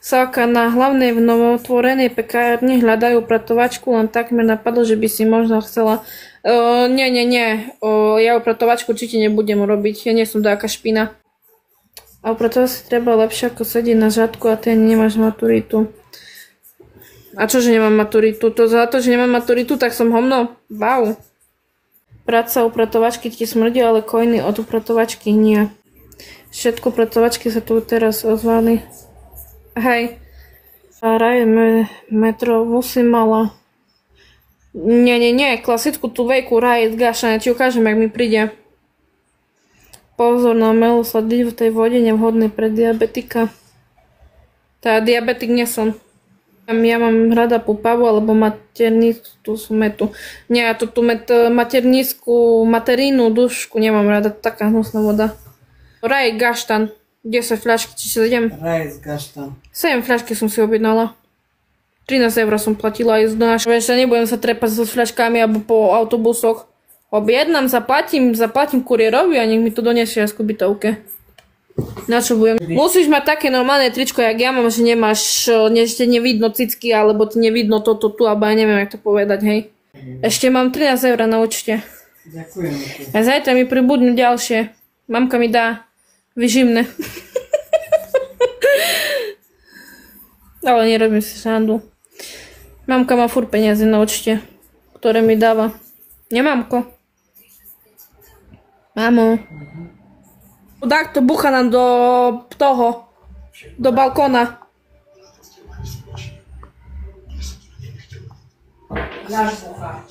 Salka, na hlavnej v novotvorenej pekárni hľadajú upratovačku, len tak mi napadlo, že by si možno chcela... Nie. Ja upratovačku určite nebudem robiť, ja nie som taká špina. A upratovať si treba lepšie ako sedieť na žadku a ty nemáš maturitu. A čože nemám maturitu? To za to, že nemám maturitu, tak som hovno? Wow. Práca upratovačky ti smrdí, ale coiny od upratovačky nie. Všetko upratovačky sa tu teraz ozvali. Hej. Raj metrovú si mala. Nie. Klasickú tú vejku Riot Gaša, ja ti ukážem, jak mi príde. Pozor na omelu sladiť v tej vode nevhodnej pre diabetika. Tá diabetik nie som. Ja mám rada pupavu alebo maternistú metu. Nie, ja tú maternistú materínu dušku nemám rada, taká hnusná voda. Riot Gaštan. 10 fľašky, či 7? Riot Gaštan. 7 fľašky som si objednala. 13 eur som platila aj z náš. Vieš, nebudem sa trepať so fľaškami alebo po autobusoch. Objednám, zaplatím kuriérovi a nech mi to donesie aj z kubytovke. Na čo budem? Musíš mať také normálne tričko, jak ja mám, že nemáš, ešte nevidno cicky, alebo ti nevidno toto tu, alebo ja neviem, jak to povedať, hej. Ešte mám 13 eur na účte. Ďakujem. A zajtra mi pribudnú ďalšie. Mamka mi dá vyživné. Ale nerobím si srandu. Mamka má furt peniaze na účte, ktoré mi dáva. Nemamko. Mamo. Chudák to bucha nám do toho, do balkóna. Náš bucha.